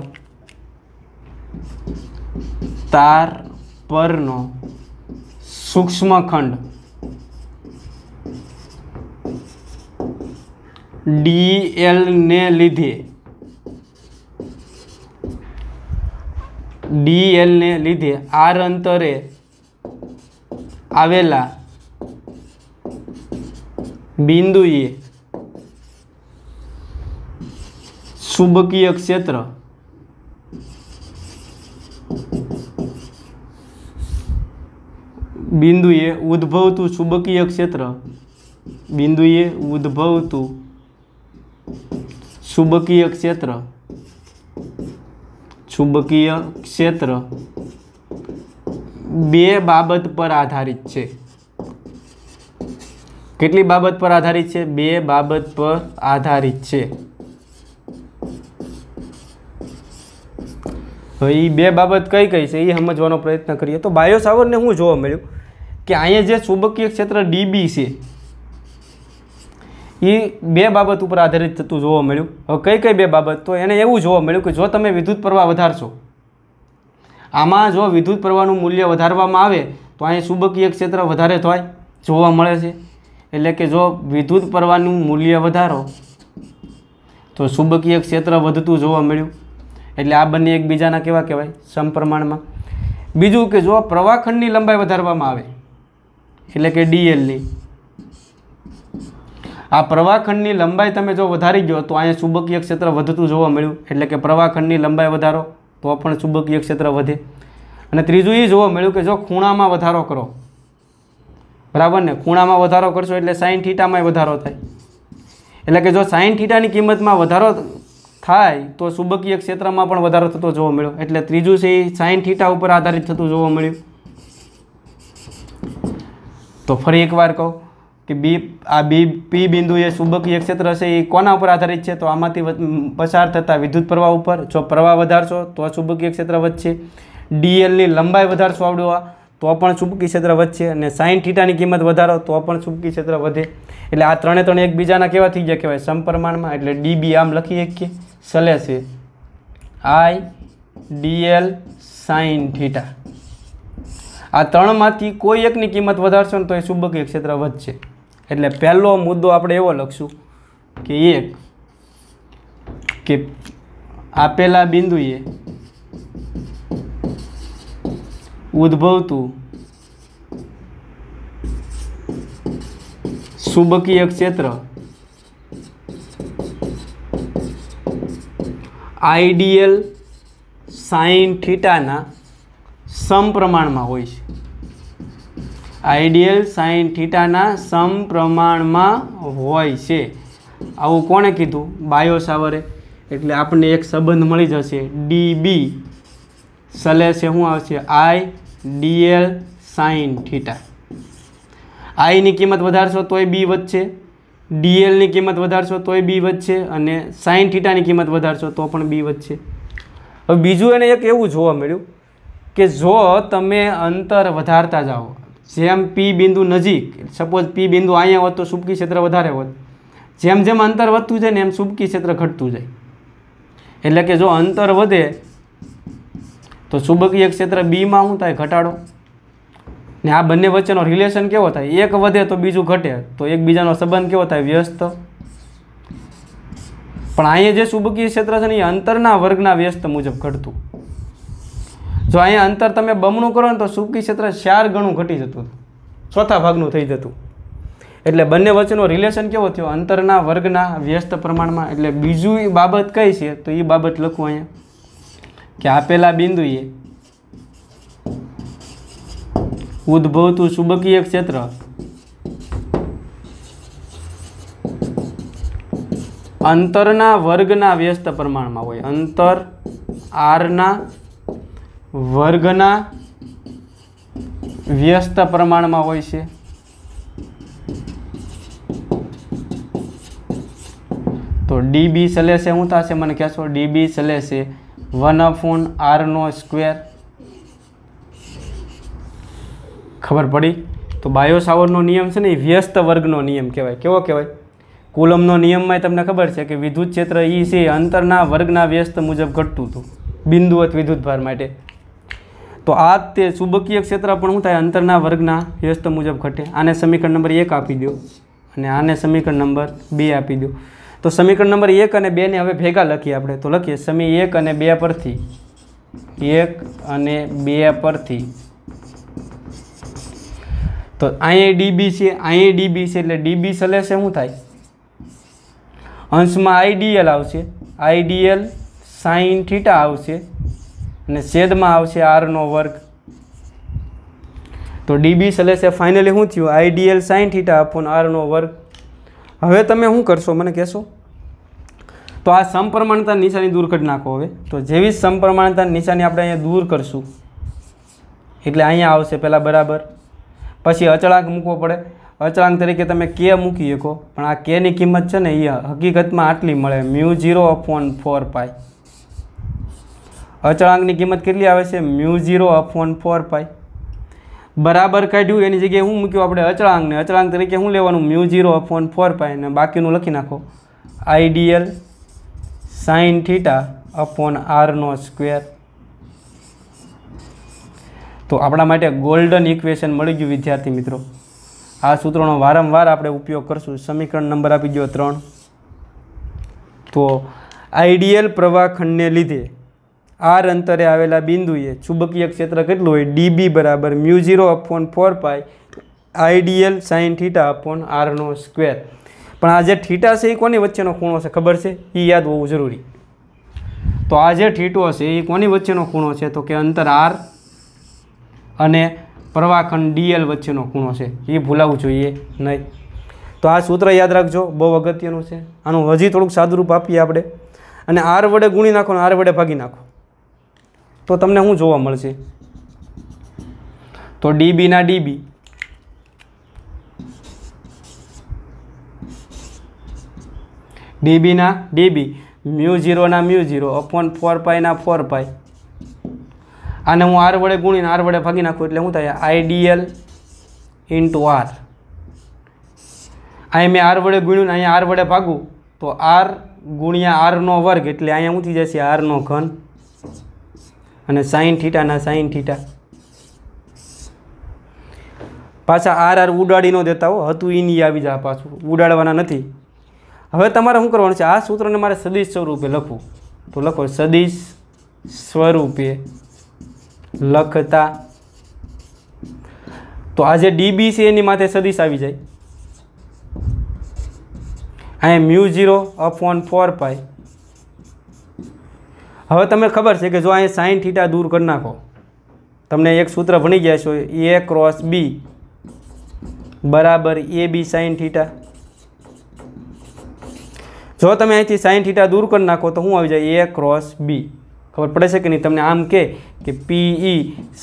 S1: सूक्ष्म खंड डीएल ने लीधे आर अंतरे आवेला बिंदुए चुंबकीय क्षेत्र बिंदुए उद्भवतु चुंबकीय क्षेत्र चुंबकीय क्षेत्र बे बाबत पर आधारित छे। કેટલી બાબત પર આધારિત છે? બે બાબત પર આધારિત છે। तो ये बे बाबत कई कई है ये समझવાનો प्रयत्न करिए। तो बायो सावरने शुं जोवा मळ्युं कि अहींया जे चुंबकीय क्षेत्र डीबी है ये बे बाबत पर आधारित थतुं जोवा मळ्युं। हवे कई कई बे बाबत? तो एने एवुं जोवा मळ्युं कि जो तमे विद्युत प्रवाह वधारशो, आमां जो विद्युत प्रवाहनुं मूल्य वधारवामां आवे तो अहीं चुंबकीय क्षेत्र वधारे थाय जोवा मळे छे। एटले के जो विद्युत प्रवाहनुं मूल्य वधारो तो चुंबकीय क्षेत्र वधतुं जोवा मळ्युं। एटले आ बंने एकबीजाना केवा कहेवाय? समप्रमाणमां। बीजुं के जो प्रवाहखंडनी लंबाई वधारवामां आवे एटले के डीएल नी, आ प्रवाहखंडनी लंबाई तमे जो वधारी गयो तो अहींया चुंबकीय क्षेत्र वधतुं जोवा मळ्युं। एटले के प्रवाहखंडनी लंबाई वधारो तो पण चुंबकीय क्षेत्र वधे। अने त्रीजुं ए जोवा मळ्युं के जो खूणामां वधारो करो, बराबर ने, खूणामां वधारो करशो एटले साइन थीटामांय वधारो थाय। एटले के जो साइन थीटानी किंमतमां वधारो थाय तो चुंबकीय क्षेत्रमां पण वधारो थतो जोवा मळ्यो। एटले त्रीजुं छे ए साइन थीटा उपर आधारित थतुं जोवा मळ्युं। तो फरी एकवार कहूं कि बी पी बिंदुए चुंबकीय क्षेत्र छे ए कोना पर आधारित छे? तो आमांथी पसार थता विद्युत प्रवाह उपर। जो प्रवाह वधारशो तो चुंबकीय क्षेत्र वधशे। डीएल नी लंबाई वधारशो आवडो आ तो पण चुंबकीय क्षेत्र वधशे। अने साइन थीटानी किंमत वधारो तो पण चुंबकीय क्षेत्र वधे। एटले आ त्रणेय त्रण एकबीजाना केवा थई गया कहेवाय? समप्रमाणमां। एटले डीबी आम लखी શકીએ सले छे आई डीएल साइन थीटा। आ त्रणमांथी कोई एकनी किंमत वधारशो ने तो ए चुंबकीय क्षेत्र वधशे। एटले पहेलो मुद्दो आपणे एवो लखशुं कि एक के आपेला बिंदुए उद्भवतुं चुंबकीय क्षेत्र आइडियल साइन थीटाना समप्रमाणमां होय छे। आइडियल साइन थीटाना समप्रमाणमां होय छे। आवुं कोणे कीधुं? बायो सावरे। एटले आपणे एक संबंध मळी जशे डीबी सले छे शुं आवशे? आई डीएल साइन थीटा। आई नी किंमत वधारशो तोय बी वधशे, डीएल नी किंमत वधारशो तोय बी वधशे अने साइन थीटा नी किंमत वधारशो तो पण बी वधशे। हवे बीजुं एने एक एवुं जोवा मळ्युं कि जो तमे अंतर वधारता जाओ, जेम पी बिंदु नजीक, सपोज पी बिंदु अहींया होत तो चुंबकीय क्षेत्र वधारे होत, जेम जेम अंतर वधतुं जाय ने एम चुंबकीय क्षेत्र घटतुं जाय। एटले के जो अंतर वधे तो चुंबकीय क्षेत्र बी में शुं थाय? घटाडो। ने आ बंने वच्चेनो रिलेशन केवो थाय? एक वधे तो बीजुं घटे तो एकबीजानो संबंध केवो थाय? व्यस्त। पण अहींया जे चुंबकीय क्षेत्र छे ने अंतरना वर्गना व्यस्त मुजब घटतुं। जो अहींया अंतर तमे बमणुं करो ने तो चुंबकीय क्षेत्र 4 गणुं घटी जतुं, चौथा भागनुं थई जतुं। एटले बंने वच्चेनो रिलेशन केवो थयो? अंतरना वर्गना व्यस्त प्रमाणमां। एटले बीजुं बाबत कई छे? तो ई बाबत लखुं अहींया कि आपेला बिंदुए उद्भवतुं चुंबकीय क्षेत्र अंतरना वर्गना व्यस्त प्रमाणमां होय। अंतर आरना वर्गना व्यस्त प्रमाणमां होय छे। तो डीबी सले छे शुं थशे? मने कहेशो डीबी सले छे 1/r²। खबर पड़ी? तो बायो सावरनो नियम छे ने व्यस्त वर्गनो नियम कहेवाय। केवो कहेवाय? कूलमनो नियम में तमने खबर है कि विद्युत क्षेत्र ई से अंतरना वर्गना व्यस्त मुजब घटतुं हतुं बिंदुवत विद्युत भार माटे। तो आ ते चुंबकीय क्षेत्र पण शुं थाय? अंतरना वर्गना व्यस्त मुजब घटे। आने समीकरण नंबर 1 आपी दो अने आने समीकरण नंबर 2 आपी दो। तो समीकरण नंबर 1 અને 2 ने हवे भेगा लखीए आपणे। तो लखीए समी 1 અને 2 परथी 1 અને 2 परथी तो अहीं डीबी छे, अहीं डीबी छे એટલે डीबी सले छे शुं थाय? अंशमां आईडीएल आवशे, आईडीएल साइन थीटा आवशे અને છેદમાં આવશે r²। तो डीबी सले छे फाइनली शुं थयुं? IDL sine theta upon r²। हवे तमे शुं करशो मने कहेशो? तो आ समप्रमाणता निशानी दूर करी नाखो। हवे तो जेवी समप्रमाणता निशानी आपणे अहींया दूर करशुं એટલે अहींया आवशे पहेला बराबर, पछी अचळांक मूकवो पड़े। अचळांक तरीके तमे के मूकी शको पण आ के नी किंमत छे ने ए हकीकतमां आटली मळे μ0/4π। અચળાંકની કિંમત કેટલી આવે છે? μ0/4π બરાબર કાઢ્યું એની જગ્યાએ શું મૂક્યું આપણે? અચળાંકને. અચળાંક તરીકે શું લેવાનું? μ0/4π અને બાકીનું લખી નાખો આઈડિયલ સાઇન θ/r². તો આપણા માટે ગોલ્ડન ઇક્વેશન મળી ગયું વિદ્યાર્થી મિત્રો. આ સૂત્રોનો વારંવાર આપણે ઉપયોગ કરશું. સમીકરણ નંબર આપી દો 3. તો આઈડિયલ પ્રવાહખંડને લીધે આર અંતરે આવેલા બિંદુએ ચુંબકીય ક્ષેત્ર કેટલું હોય? dB બરાબર μ0/4π આઈડિયલ સાઇન θ/r². પણ આ જે થીટા છે એ કોની વચ્ચેનો ખૂણો છે ખબર છે? એ યાદ હોવું જરૂરી. તો આ જે થીટો છે એ કોની વચ્ચેનો ખૂણો છે? તો કે અંતર આર અને પ્રવાહખંડ ડીએલ વચ્ચેનો ખૂણો છે. એ ભૂલાવવું જોઈએ નહીં. તો આ સૂત્ર યાદ રાખજો, બહુ અગત્યનું છે. આનું હજી થોડુંક સાદું રૂપ આપીએ આપણે. અને આર વડે ગુણી નાખો ને આર વડે ભાગી નાખો તો તમને શું જોવા મળશે? તો ડીબી ના ડીબી ડીબી ના ડીબી μ0 ના μ0/4π ના 4π. આને હું આર વડે ગુણીને આર વડે ભાગી નાખું એટલે શું થાય? Ideal into R. અહીં મેં આર વડે ગુણ્યું ને અહીંયા આર વડે ભાગું તો આર ગુણ્યા આરનો વર્ગ એટલે અહીંયા શું થઈ જશે? આરનો ઘન. અને સાઇન થીટા સાઇન થીટા. પાછા આર આર ઉડાડી ન દેતા હો, હતું ઈની આવી જાય, પાછું ઉડાડવાના નથી. હવે તમારે શું કરવાનું છે? આ સૂત્રને મારે સદિશ સ્વરૂપે લખવું. તો લખો સદિશ સ્વરૂપે લખતા. તો આ જે ડીબી છે એની માથે સદિશ આવી જાય. અહીંયા μ0/4π. હવે તમને ખબર છે કે જો અહીંયા સાઇન થીટા દૂર કરી નાખો, તમને એક સૂત્ર ભણી ગયા છો A ક્રોસ B બરાબર AB સાઇન થીટા. જો તમે અહીંથી સાઇન થીટા દૂર કરી નાખો તો શું આવી જાય? A cross B. ખબર પડે છે કે નહીં? તમને આમ કે PE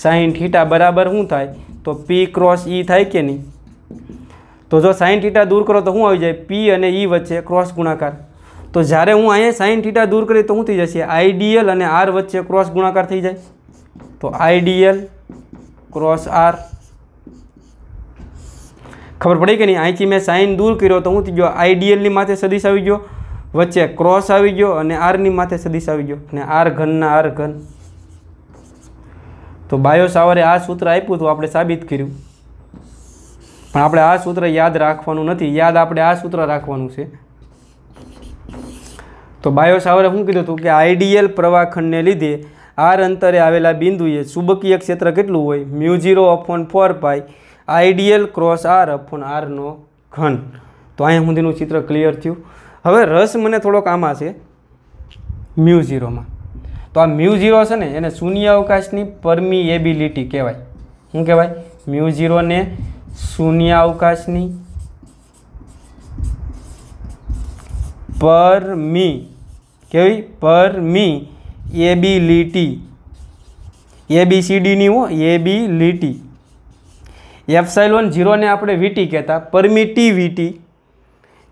S1: સાઇન થીટા બરાબર શું થાય? તો P ક્રોસ E થાય કે નહીં? તો જો સાઇન થીટા દૂર કરો તો શું આવી જાય? P અને E વચ્ચે ક્રોસ ગુણાકાર. તો જ્યારે હું અહીંયા સાઇન થીટા દૂર કરી તો શું થઈ જશે? આઈડિયલ અને આર વચ્ચે ક્રોસ ગુણાકાર થઈ જાય. તો આઈડિયલ ક્રોસ આર. ખબર પડી કે નહીં? અહીંથી મેં સાઇન દૂર કર્યો તો શું થઈ ગયો? આઈડિયલની માથે સદિશ આવી ગયો, વચ્ચે ક્રોસ આવી ગયો અને આરની માથે સદિશ આવી ગયો અને આર ઘનના આર ઘન. તો બાયો સાવરે આ સૂત્ર આપ્યું તો આપણે સાબિત કર્યું. પણ આપણે આ સૂત્ર યાદ રાખવાનું નથી, યાદ આપણે આ સૂત્ર રાખવાનું છે. તો બાયો સાવરે શું કીધું હતું કે આઈડિયલ પ્રવાહખંડને લીધે આર અંતરે આવેલા બિંદુએ ચુંબકીય ક્ષેત્ર કેટલું હોય? μ0/4π આઈડિયલ ક્રોસ r/r નો ઘન. તો અહીંયા સુધીનું ચિત્ર ક્લિયર થયું. હવે રસ મને થોડોક આમાં છે μ0માં. તો આ μ0 છે ને એને શૂન્ય અવકાશની પરમિએબિલિટી કહેવાય. શું કહેવાય? μ0 ને શૂન્ય અવકાશની પરમિએબિલિટી. ABCDની હો, એબિલિટી. ε0 ને આપણે વીટી કહેતા, પરમિટિવિટી.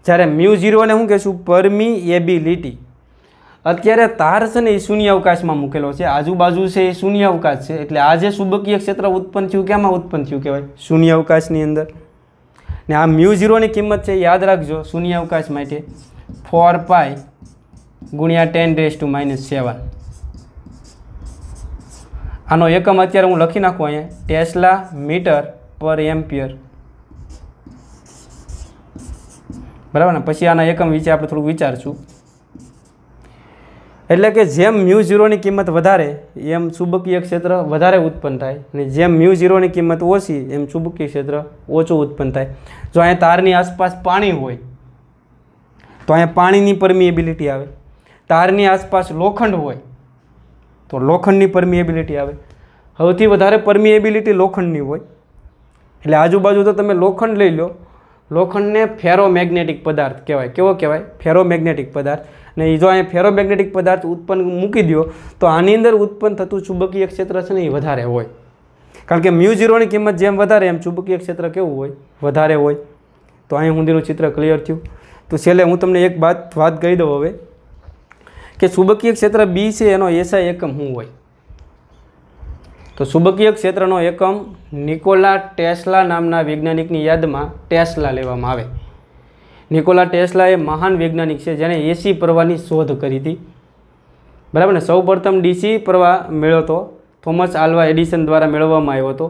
S1: જ્યારે μ0 ને શું કહેશું? પરમિએબિલિટી. અત્યારે તાર છે ને એ શૂન્ય અવકાશમાં મૂકેલો છે, આજુબાજુ છે એ શૂન્ય અવકાશ છે, એટલે આ જે ચુંબકીય ક્ષેત્ર ઉત્પન્ન થયું કેમાં ઉત્પન્ન થયું કહેવાય? શૂન્ય અવકાશની અંદર. ને આ μ0 ની કિંમત છે યાદ રાખજો શૂન્ય અવકાશ માટે 4π ગુણ્યા 10⁻⁻7. આનો એકમ અત્યારે હું લખી નાખું અહીંયા ટેસ્લા મીટર પર એમ્પિયર. બરાબર ને? પછી આના એકમ વિશે આપણે થોડુંક વિચારશું. એટલે કે જેમ μ0 ની કિંમત વધારે એમ ચુંબકીય ક્ષેત્ર વધારે ઉત્પન્ન થાય, અને જેમ μ0 ની કિંમત ઓછી એમ ચુંબકીય ક્ષેત્ર ઓછું ઉત્પન્ન થાય. જો અહીંયા તારની આસપાસ પાણી હોય તો અહીંયા પાણીની પરમિએબિલિટી આવે. તારની આસપાસ લોખંડ હોય તો લોખંડની પરમિએબિલિટી આવે. સૌથી વધારે પરમિએબિલિટી લોખંડની હોય. એટલે આજુબાજુ તો તમે લોખંડ લઈ લો, લોખંડને ફેરોમેગ્નેટિક પદાર્થ કહેવાય. કેવો કહેવાય? ફેરોમેગ્નેટિક પદાર્થ. ને એ જો અહીંયા ફેરોમેગ્નેટિક પદાર્થ ઉત્પન્ન મૂકી દો તો આની અંદર ઉત્પન્ન થતું ચુંબકીય ક્ષેત્ર છે ને એ વધારે હોય. કારણ કે μ0 ની કિંમત જેમ વધારે એમ ચુંબકીય ક્ષેત્ર કેવું હોય? વધારે હોય. તો અહીં સુધીનું ચિત્ર ક્લિયર થયું. તો છેલ્લે હું તમને એક વાત કહી દઉં હવે કે ચુંબકીય ક્ષેત્ર બી છે એનો એસઆઈ એકમ શું હોય? तो चुंबकीय क्षेत्रનો એકમ નિકોલા ટેસ્લા નામના વૈજ્ઞાનિકની યાદમાં ટેસ્લા લેવામાં આવે। નિકોલા ટેસ્લા એ મહાન વૈજ્ઞાનિક છે જેણે એસી પ્રવાહની શોધ કરી હતી, બરાબર ને। સૌપ્રથમ ડીસી પ્રવાહ મેળવ્યો હતો થોમસ આલ્વા એડિસન દ્વારા મેળવવામાં આવ્યો હતો।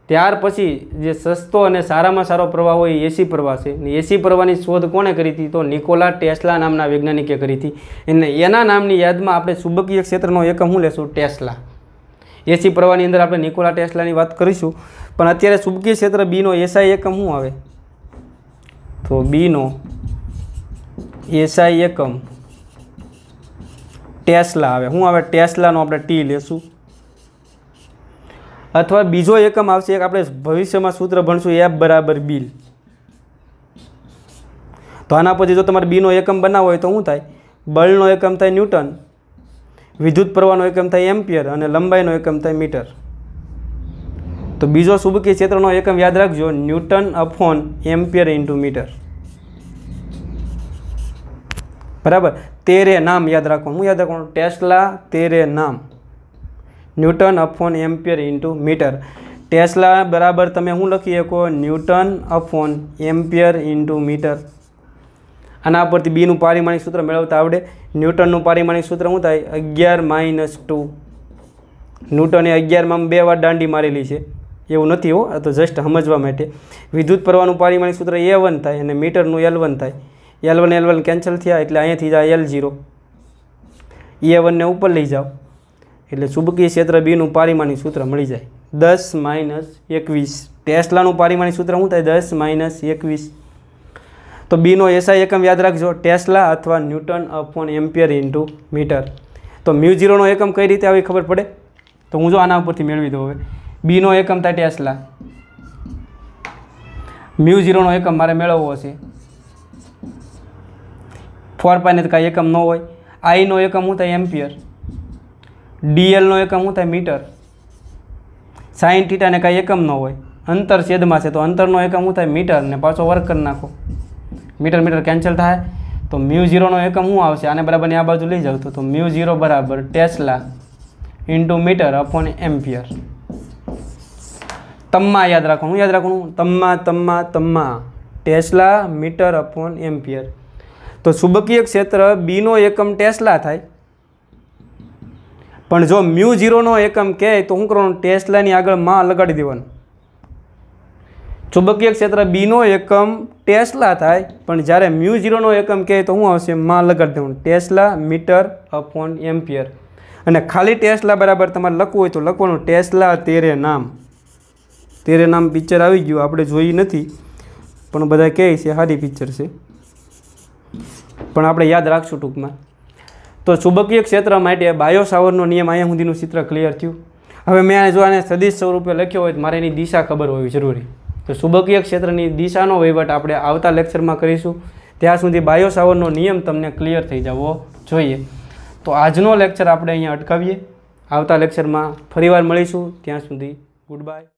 S1: ત્યાર પછી જે સસ્તો અને સારામાં સારો પ્રવાહ હોય એ એસી પ્રવાહ છે। એસી પ્રવાહની શોધ કોણે કરી હતી? તો નિકોલા ટેસ્લા નામના વૈજ્ઞાનિકે કરી હતી। અને એના નામની યાદમાં આપણે ચુંબકીય ક્ષેત્રનો એકમ શું લેશું? ટેસ્લા। એસી પ્રવાહની અંદર આપણે નિકોલા ટેસ્લાની વાત કરીશું, પણ અત્યારે ચુંબકીય ક્ષેત્ર બીનો એસઆઈ એકમ શું આવે? તો બીનો એસઆઈ એકમ ટેસ્લા આવે। શું આવે? ટેસ્લાનો આપણે ટી લેશું। अथवा बीजो एकम आवशे एक आपणे भविष्य में सूत्र भणशुं एफ बराबर बी। तो आना पछी जो तमारे बी नो एकम बनावो होय तो शुं थाय? बळनो एकम थाय न्यूटन, विद्युत प्रवाहनो एकम थाय एम्पियर अने लंबाईनो एकम थाय मीटर। तो बीजो चुंबकीय क्षेत्रनो एकम याद राखजो, newton upon ampere into metre, बराबर। तेरे नाम याद राखो, शुं याद राखो? टेस्ला तेरे नाम, newton upon ampere into metre. Tesla बराबर तमे हूँ लखी शको? Newton upon ampere into metre. आना परथी बी नु पारिमाणिक सूत्र मेळवता आवडे। न्यूटनનું पारिमाणिक सूत्र શું થાય? 11-2। ન્યૂટને 11 માં 2 વાર દાંડી મારેલી છે એવું નથી હો, આ તો જસ્ટ સમજવા માટે। વિદ્યુત પ્રવાહનું પારિમાણિક सूत्र A1 થાય અને મીટરનું L1 થાય। L1 કેન્સલ થયા એટલે અહીંયાથી જાય L0। A1 ને ઉપર લઈ જાઓ એટલે ચુંબકીય ક્ષેત્ર બીનું પારિમાણિક સૂત્ર મળી જાય 10-21। ટેસ્લાનું પારિમાણિક સૂત્ર શું થાય? 10-21। તો બીનો એસઆઈ એકમ યાદ રાખજો, ટેસ્લા અથવા newton upon ampere into metre. તો મ્યુ0નો એકમ કઈ રીતે આવી ખબર પડે? તો હું જો આના ઉપરથી મેળવી દઉં। હવે બીનો એકમ થાય ટેસ્લા, મ્યુ0નો એકમ મારે મેળવવો છે। 4π ને કાંઈ એકમ ન હોય। આઈનો એકમ શું થાય? એમ્પિયર। ડીએલનો એકમ શું થાય? મીટર। સાઇન થીટાને કાંઈ એકમ ન હોય, અંતર છેદમાં છે તો અંતરનો એકમ શું થાય? મીટર। ને પાછો વર્ક કરી નાખો, મીટર મીટર કેન્સલ થાય તો મ્યુ0નો એકમ શું આવશે? આને બરાબર આ બાજુ લઈ જાવ તો મ્યુ0 બરાબર tesla into metre upon ampere. તમ્મા યાદ રાખવાનું, શું યાદ રાખવાનું? તમ્મા ટેસ્લા મીટર અપોન એમ્પિયર। તો ચુંબકીય ક્ષેત્ર બીનો એકમ ટેસ્લા થાય, પણ જો મ્યુ0નો એકમ કહે તો શું કરવાનું? ટેસ્લાની આગળ માં લગાડી દેવાનું। ચુંબકીય ક્ષેત્ર બીનો એકમ ટેસ્લા થાય, પણ જ્યારે મ્યુ0નો એકમ કહે તો શું આવશે? માં લગાડી દેવાનું। Tesla metre upon ampere. અને ખાલી ટેસ્લા બરાબર તમારે લખવું હોય તો લખવાનું ટેસ્લા તેરે નામ। તેરે નામ પિક્ચર આવી ગયું, આપણે જોઈ નથી પણ બધા કહે છે સારી પિક્ચર છે, પણ આપણે યાદ રાખશું ટૂંકમાં। તો ચુંબકીય ક્ષેત્ર માટે બાયો સાવરનો નિયમ અહીંયા સુધીનું ચિત્ર ક્લિયર થયું। હવે મેં જો આને સદિશ સ્વરૂપે લખ્યો હોય તો મારે એની દિશા ખબર હોવી જરૂરી। તો ચુંબકીય ક્ષેત્રની દિશાનો વહીવટ આપણે આવતા લેક્ચરમાં કરીશું। ત્યાં સુધી બાયો સાવરનો નિયમ તમને ક્લિયર થઈ જવો જોઈએ। તો આજનો લેક્ચર આપણે અહીંયા અટકાવીએ, આવતા લેક્ચરમાં ફરીવાર મળીશું। ત્યાં સુધી ગુડ બાય।